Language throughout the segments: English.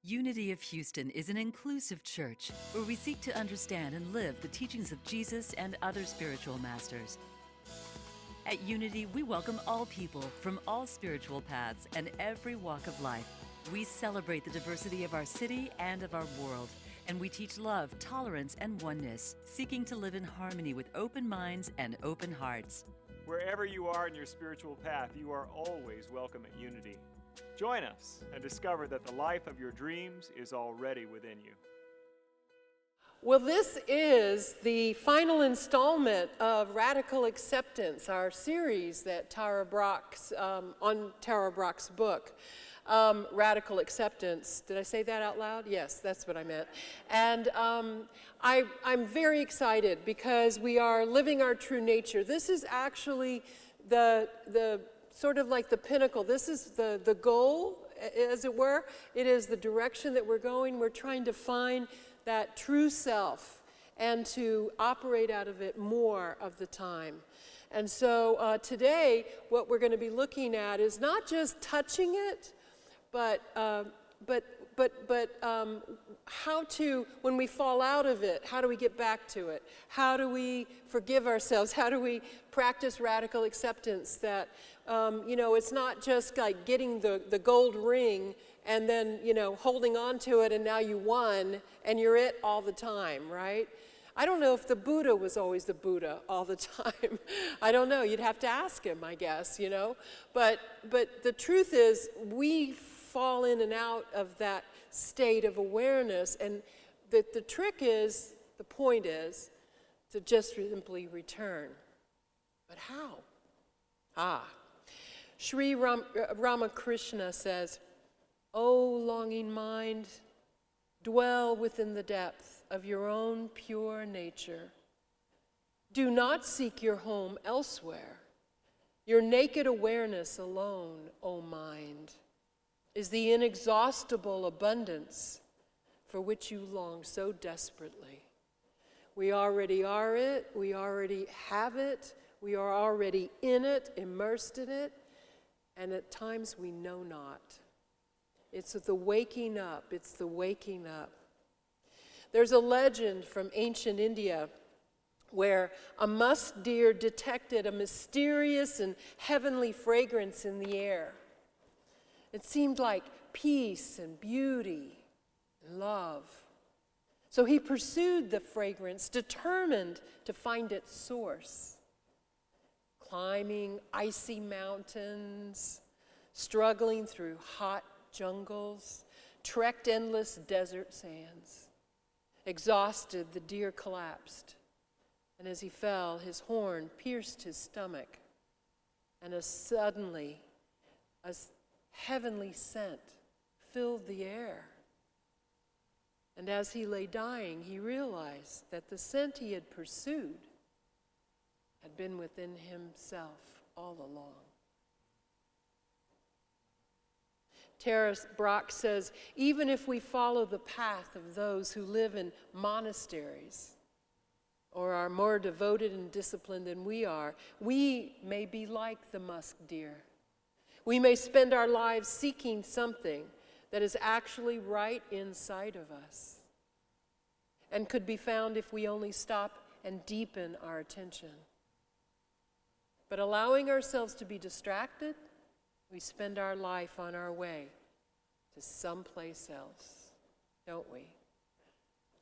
Unity of Houston is an inclusive church where we seek to understand and live the teachings of Jesus and other spiritual masters. At Unity, we welcome all people from all spiritual paths and every walk of life. We celebrate the diversity of our city and of our world, and we teach love, tolerance, and oneness, seeking to live in harmony with open minds and open hearts. Wherever you are in your spiritual path, you are always welcome at Unity. Join us and discover that the life of your dreams is already within you. Well, this is the final installment of Radical Acceptance, our series that Tara Brach's, on Tara Brach's book, Radical Acceptance. Did I say that out loud? Yes, that's what I meant. And I'm very excited because we are living our true nature. This is actually the sort of like the pinnacle. This is the goal, as it were. It is the direction that we're going. We're trying to find that true self and to operate out of it more of the time. And so today, what we're going to be looking at is not just touching it, but how to, when we fall out of it, how do we get back to it? How do we forgive ourselves? How do we practice radical acceptance that, it's not just like getting the gold ring and then, holding on to it and now you won and you're it all the time, right? I don't know if the Buddha was always the Buddha all the time. I don't know. You'd have to ask him, I guess, But the truth is, we fall in and out of that state of awareness, and the trick is, the point is, to just simply return. But how? Sri Ramakrishna says, "O longing mind, dwell within the depth of your own pure nature. Do not seek your home elsewhere. Your naked awareness alone, O mind, is the inexhaustible abundance for which you long so desperately. We already are it, we already have it, we are already in it, immersed in it, and at times we know not. It's the waking up, it's the waking up." There's a legend from ancient India where a musk deer detected a mysterious and heavenly fragrance in the air. It seemed like peace and beauty and love. So he pursued the fragrance, determined to find its source. Climbing icy mountains, struggling through hot jungles, trekked endless desert sands. Exhausted, the deer collapsed, and as he fell, his horn pierced his stomach, and suddenly a heavenly scent filled the air. And as he lay dying, he realized that the scent he had pursued had been within himself all along. Tara Brach says, even if we follow the path of those who live in monasteries or are more devoted and disciplined than we are, we may be like the musk deer. We may spend our lives seeking something that is actually right inside of us and could be found if we only stop and deepen our attention. But allowing ourselves to be distracted, we spend our life on our way to someplace else, don't we?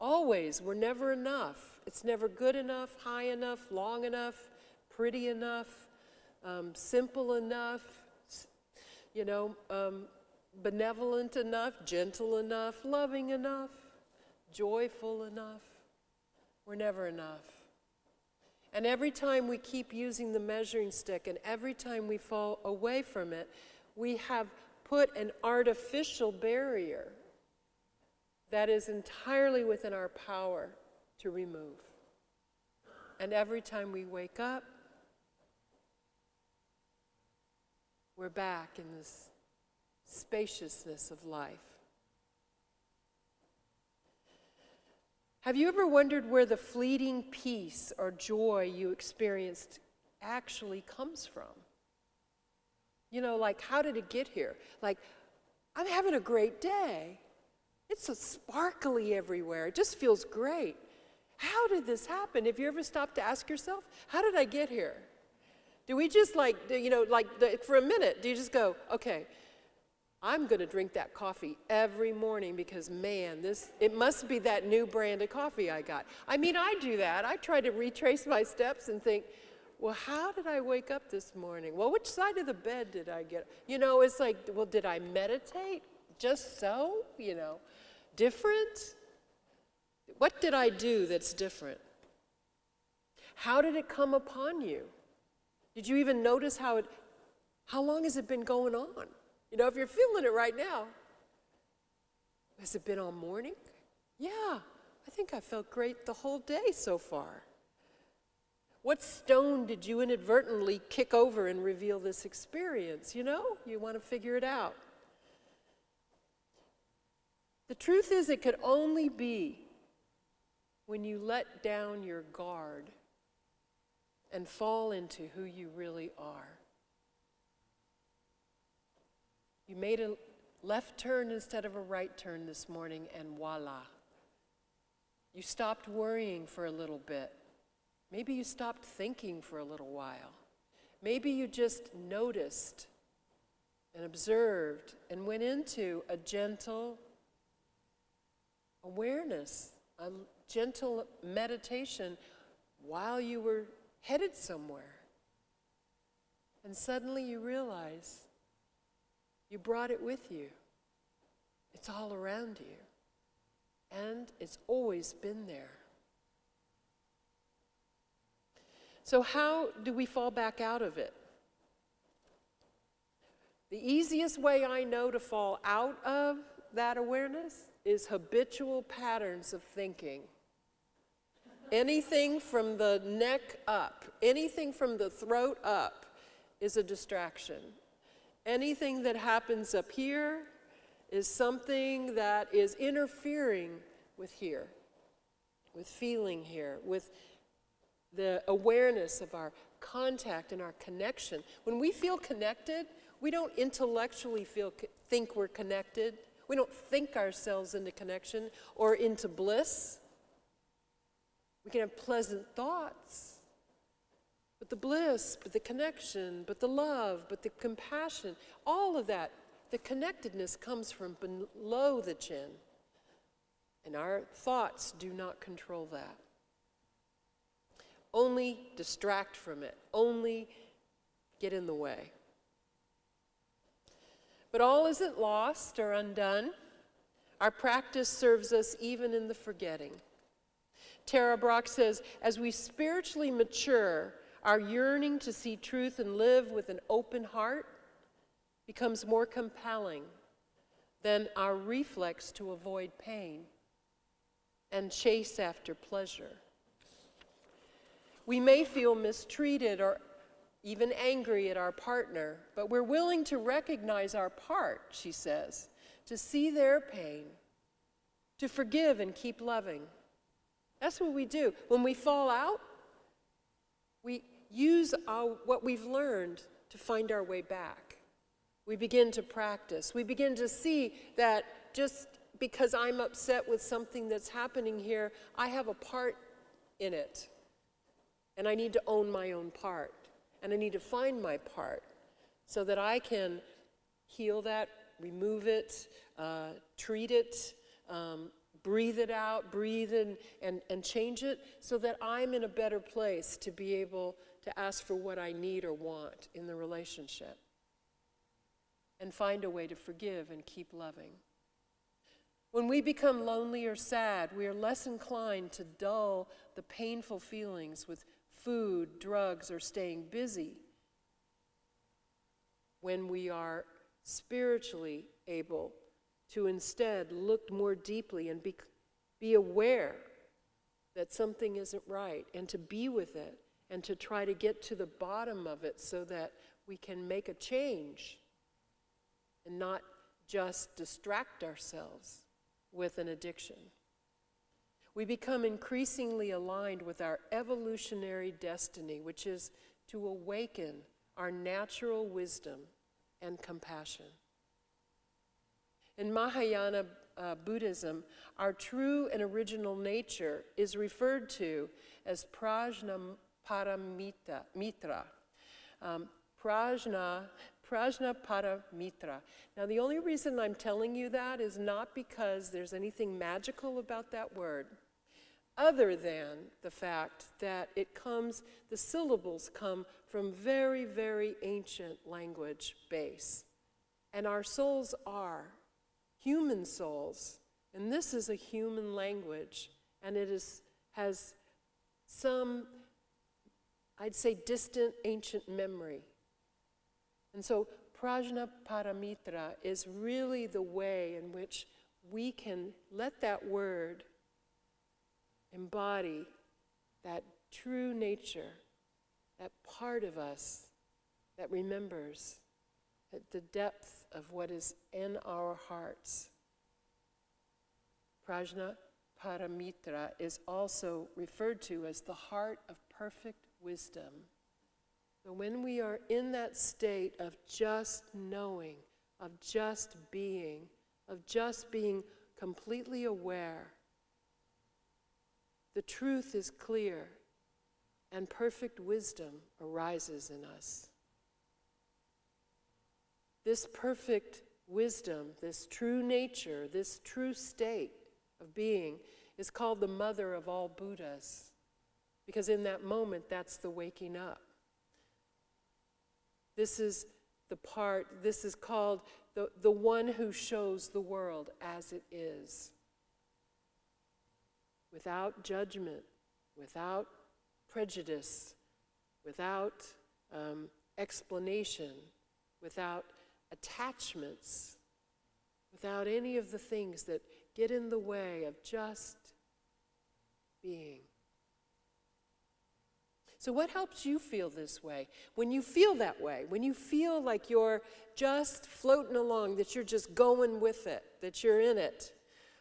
Always, we're never enough. It's never good enough, high enough, long enough, pretty enough, simple enough, benevolent enough, gentle enough, loving enough, joyful enough. We're never enough. And every time we keep using the measuring stick and every time we fall away from it, we have put an artificial barrier that is entirely within our power to remove. And every time we wake up, we're back in this spaciousness of life. Have you ever wondered where the fleeting peace or joy you experienced actually comes from? Like, how did it get here? Like, I'm having a great day. It's so sparkly everywhere. It just feels great. How did this happen? Have you ever stopped to ask yourself, how did I get here? Do we just for a minute, do you just go, okay, I'm going to drink that coffee every morning because, man, it must be that new brand of coffee I got. I mean, I do that. I try to retrace my steps and think, well, how did I wake up this morning? Well, which side of the bed did I get? It's like, well, did I meditate? Just so, different? What did I do that's different? How did it come upon you? Did you even notice how long has it been going on? If you're feeling it right now, has it been all morning? Yeah, I think I felt great the whole day so far. What stone did you inadvertently kick over and reveal this experience? You want to figure it out. The truth is, it could only be when you let down your guard and fall into who you really are. You made a left turn instead of a right turn this morning, and voila. You stopped worrying for a little bit. Maybe you stopped thinking for a little while. Maybe you just noticed and observed and went into a gentle awareness, a gentle meditation while you were headed somewhere. And suddenly you realize you brought it with you. It's all around you. And it's always been there. So how do we fall back out of it? The easiest way I know to fall out of that awareness is habitual patterns of thinking. Anything from the neck up, anything from the throat up is a distraction. Anything that happens up here is something that is interfering with here, with feeling here, with the awareness of our contact and our connection. When we feel connected, we don't intellectually think we're connected. We don't think ourselves into connection or into bliss. We can have pleasant thoughts, but the bliss, but the connection, but the love, but the compassion, all of that, the connectedness comes from below the chin. And our thoughts do not control that. Only distract from it, only get in the way. But all isn't lost or undone. Our practice serves us even in the forgetting. Tara Brach says, as we spiritually mature, our yearning to see truth and live with an open heart becomes more compelling than our reflex to avoid pain and chase after pleasure. We may feel mistreated or even angry at our partner, but we're willing to recognize our part, she says, to see their pain, to forgive and keep loving. That's what we do. When we fall out, we use what we've learned to find our way back. We begin to practice. We begin to see that just because I'm upset with something that's happening here, I have a part in it. And I need to own my own part. And I need to find my part so that I can heal that, remove it, treat it, breathe it out, breathe in, and change it so that I'm in a better place to be able to ask for what I need or want in the relationship. And find a way to forgive and keep loving. When we become lonely or sad, we are less inclined to dull the painful feelings with food, drugs, or staying busy when we are spiritually able to instead look more deeply and be aware that something isn't right and to be with it and to try to get to the bottom of it so that we can make a change and not just distract ourselves with an addiction. We become increasingly aligned with our evolutionary destiny, which is to awaken our natural wisdom and compassion. In Mahayana Buddhism, our true and original nature is referred to as Prajnaparamitra. Prajnaparamitra. Now, the only reason I'm telling you that is not because there's anything magical about that word, other than the fact that the syllables come from very, very ancient language base. And our souls are human souls, and this is a human language, and it has some, I'd say, distant ancient memory. And so Prajnaparamitra is really the way in which we can let that word embody that true nature, that part of us that remembers at the depth of what is in our hearts. Prajnaparamitra is also referred to as the heart of perfect wisdom. So when we are in that state of just knowing, of just being completely aware, the truth is clear, and perfect wisdom arises in us. This perfect wisdom, this true nature, this true state of being is called the mother of all Buddhas, because in that moment, that's the waking up. This is called the one who shows the world as it is, without judgment, without prejudice, without explanation, without attachments, without any of the things that get in the way of just being. So what helps you feel this way? When you feel that way, when you feel like you're just floating along, that you're just going with it, that you're in it,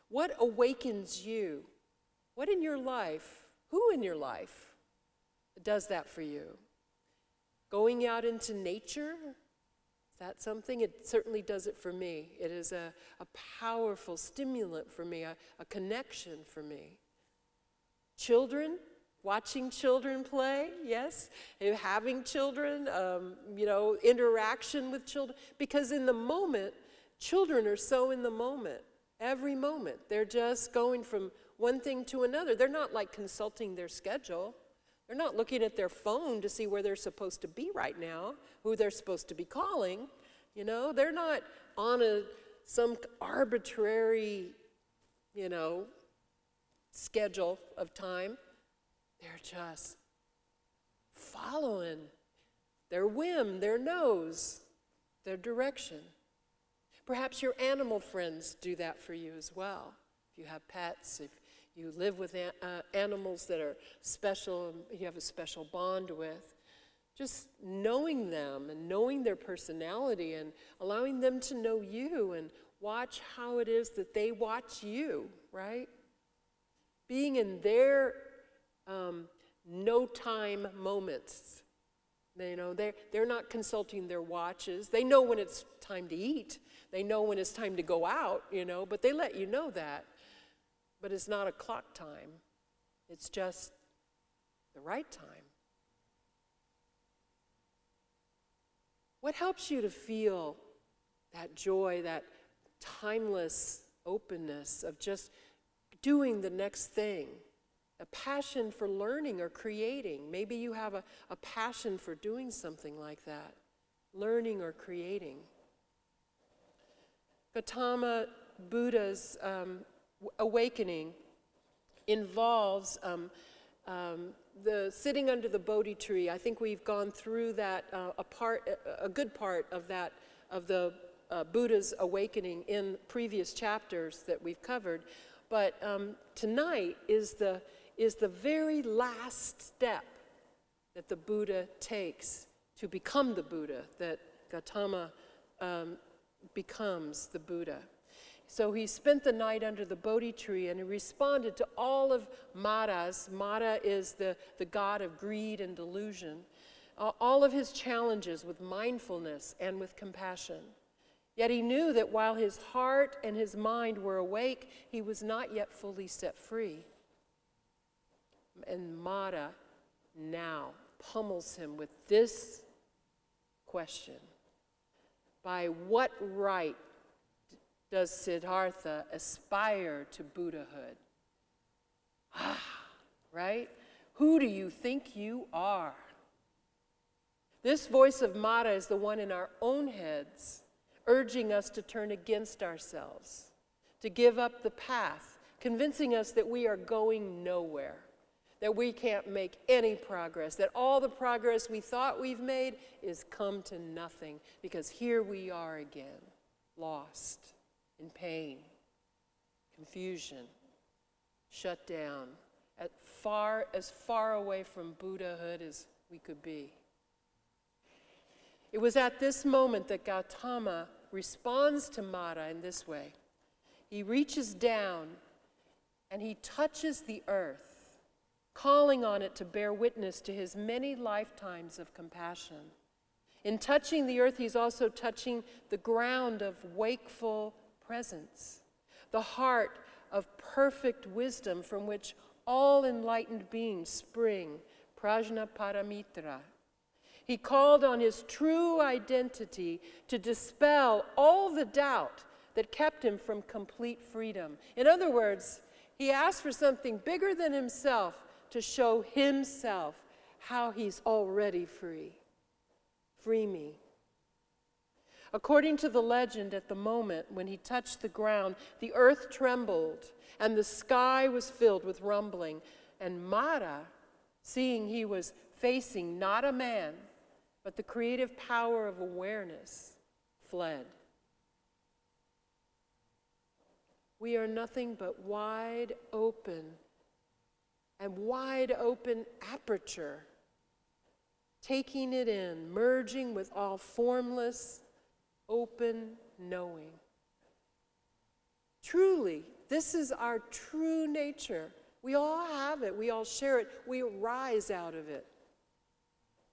what awakens you? What in your life, who in your life does that for you? Going out into nature? Is that something? It certainly does it for me. It is a powerful stimulant for me, a connection for me. Children? Watching children play, yes. Having children, interaction with children. Because in the moment, children are so in the moment, every moment. They're just going from one thing to another. They're not like consulting their schedule. They're not looking at their phone to see where they're supposed to be right now, who they're supposed to be calling. They're not on some arbitrary, schedule of time. They're just following their whim, their nose, their direction. Perhaps your animal friends do that for you as well. If you have pets, if you live with animals that are special, and you have a special bond with, just knowing them and knowing their personality and allowing them to know you and watch how it is that they watch you, right? Being in their no-time moments. They're not consulting their watches. They know when it's time to eat. They know when it's time to go out, but they let you know that. But it's not a clock time. It's just the right time. What helps you to feel that joy, that timeless openness of just doing the next thing? A passion for learning or creating. Maybe you have a passion for doing something like that, learning or creating. Gautama Buddha's awakening involves the sitting under the Bodhi tree. I think we've gone through that, a good part of that, of the Buddha's awakening in previous chapters that we've covered. But tonight is the very last step that the Buddha takes to become the Buddha, that Gautama becomes the Buddha. So he spent the night under the Bodhi tree and he responded to all of Mara's. Mara is the god of greed and delusion. All of his challenges with mindfulness and with compassion. Yet he knew that while his heart and his mind were awake, he was not yet fully set free. And Mara now pummels him with this question. By what right does Siddhartha aspire to Buddhahood? Right? Who do you think you are? This voice of Mara is the one in our own heads, urging us to turn against ourselves, to give up the path, convincing us that we are going nowhere, that we can't make any progress, that all the progress we thought we've made is come to nothing, because here we are again, lost, in pain, confusion, shut down, as far away from Buddhahood as we could be. It was at this moment that Gautama responds to Mara in this way. He reaches down and he touches the earth, calling on it to bear witness to his many lifetimes of compassion. In touching the earth, he's also touching the ground of wakeful presence, the heart of perfect wisdom from which all enlightened beings spring, Prajnaparamitra. He called on his true identity to dispel all the doubt that kept him from complete freedom. In other words, he asked for something bigger than himself to show himself how he's already free. Free me. According to the legend, at the moment when he touched the ground, the earth trembled and the sky was filled with rumbling. And Mara, seeing he was facing not a man, but the creative power of awareness, fled. We are nothing but wide open aperture, taking it in, merging with all formless, open knowing. Truly, this is our true nature. We all have it. We all share it. We arise out of it.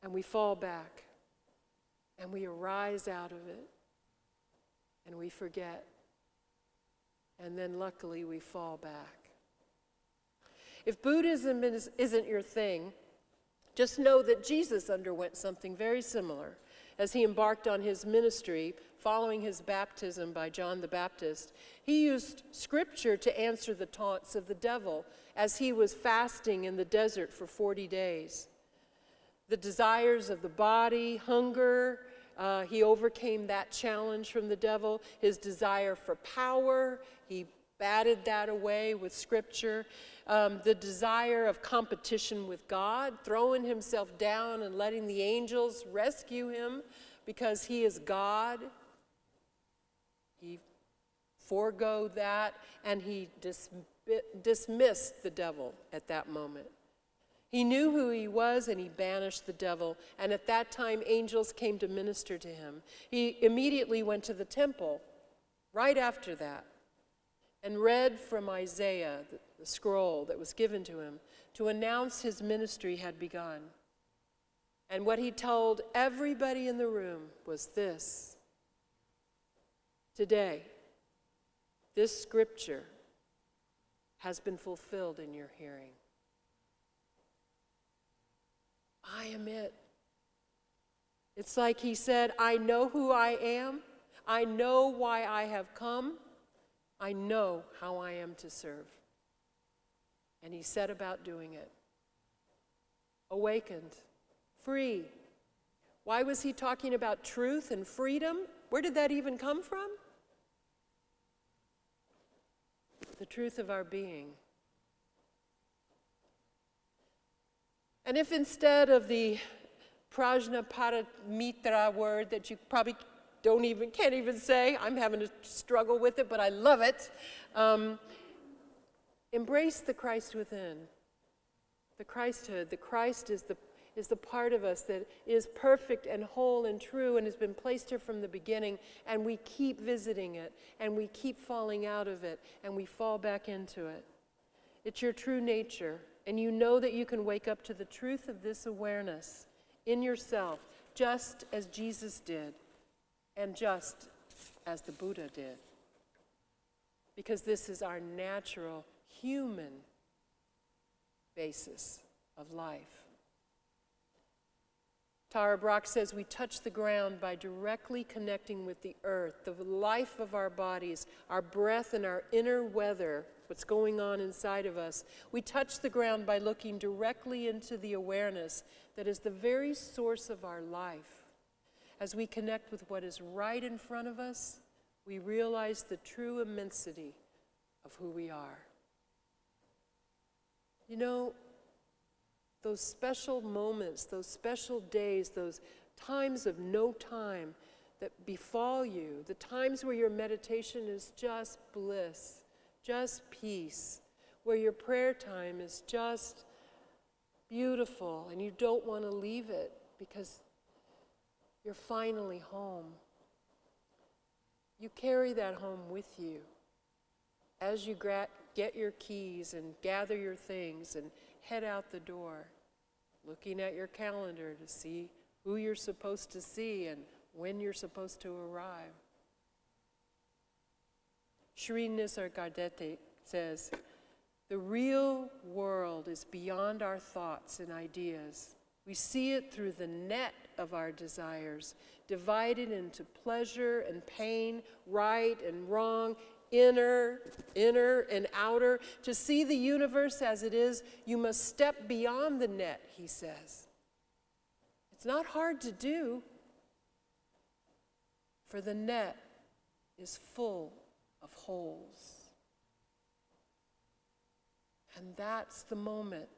And we fall back. And we arise out of it. And we forget. And then luckily we fall back. If Buddhism isn't your thing, just know that Jesus underwent something very similar as he embarked on his ministry following his baptism by John the Baptist. He used scripture to answer the taunts of the devil as he was fasting in the desert for 40 days. The desires of the body, hunger, he overcame that challenge from the devil. His desire for power, he batted that away with scripture. The desire of competition with God, throwing himself down and letting the angels rescue him because he is God. He forego that and he dismissed the devil at that moment. He knew who he was and he banished the devil. And at that time, angels came to minister to him. He immediately went to the temple right after that and read from Isaiah, the scroll that was given to him, to announce his ministry had begun. And what he told everybody in the room was this: today, this scripture has been fulfilled in your hearing. I am it. It's like he said, I know who I am. I know why I have come. I know how I am to serve. And he set about doing it. Awakened, free. Why was he talking about truth and freedom? Where did that even come from? The truth of our being. And if instead of the Prajnaparamitra word that you probably can't even say, I'm having to struggle with it, but I love it, embrace the Christ within. The Christhood. The Christ is the part of us that is perfect and whole and true and has been placed here from the beginning, and we keep visiting it, and we keep falling out of it, and we fall back into it. It's your true nature. And you know that you can wake up to the truth of this awareness in yourself, just as Jesus did, and just as the Buddha did. Because this is our natural human basis of life. Tara Brach says we touch the ground by directly connecting with the earth, the life of our bodies, our breath and our inner weather, what's going on inside of us. We touch the ground by looking directly into the awareness that is the very source of our life. As we connect with what is right in front of us, we realize the true immensity of who we are. You know, those special moments, those special days, those times of no time that befall you, the times where your meditation is just bliss, just peace, where your prayer time is just beautiful and you don't want to leave it because you're finally home. You carry that home with you as you get your keys and gather your things and head out the door, looking at your calendar to see who you're supposed to see and when you're supposed to arrive. Sri Nisargadatta says, the real world is beyond our thoughts and ideas. We see it through the net of our desires, divided into pleasure and pain, right and wrong, inner and outer. To see the universe as it is, you must step beyond the net, he says. It's not hard to do, for the net is full of holes. And that's the moment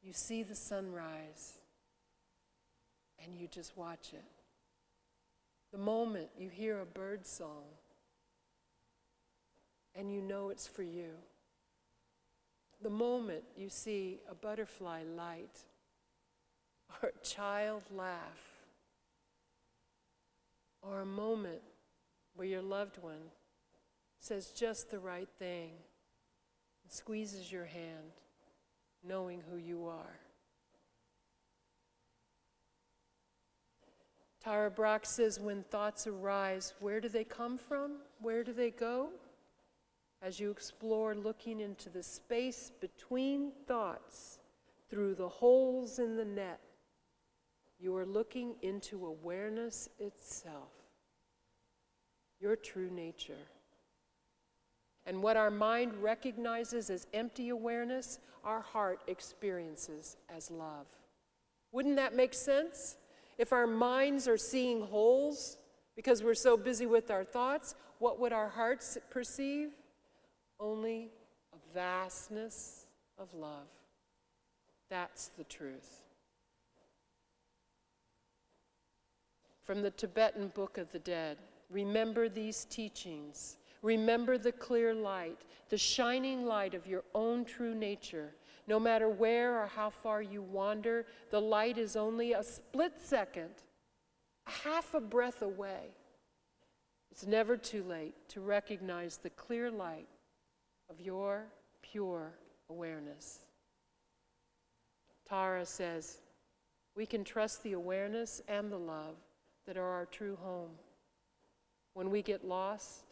you see the sunrise and you just watch it. The moment you hear a bird song and you know it's for you. The moment you see a butterfly light or a child laugh, or a moment where your loved one says just the right thing and squeezes your hand, knowing who you are. Tara Brach says, when thoughts arise, where do they come from? Where do they go? As you explore looking into the space between thoughts through the holes in the net, you are looking into awareness itself, your true nature. And what our mind recognizes as empty awareness, our heart experiences as love. Wouldn't that make sense? If our minds are seeing holes because we're so busy with our thoughts, what would our hearts perceive? Only a vastness of love. That's the truth. From the Tibetan Book of the Dead, remember these teachings. Remember the clear light, the shining light of your own true nature. No matter where or how far you wander, the light is only a split second, half a breath away. It's never too late to recognize the clear light of your pure awareness. Tara says, we can trust the awareness and the love that are our true home. When we get lost,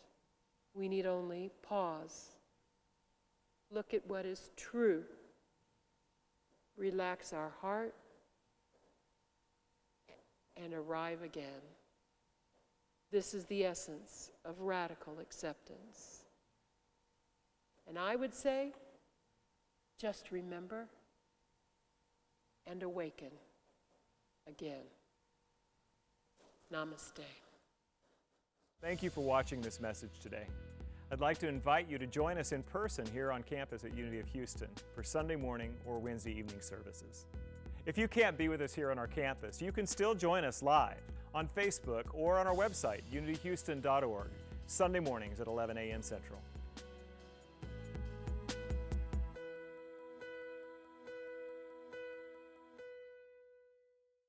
we need only pause. Look at what is true. Relax our heart and arrive again. This is the essence of radical acceptance. And I would say, just remember and awaken again. Namaste. Thank you for watching this message today. I'd like to invite you to join us in person here on campus at Unity of Houston for Sunday morning or Wednesday evening services. If you can't be with us here on our campus, you can still join us live on Facebook or on our website, unityhouston.org, Sunday mornings at 11 a.m. Central.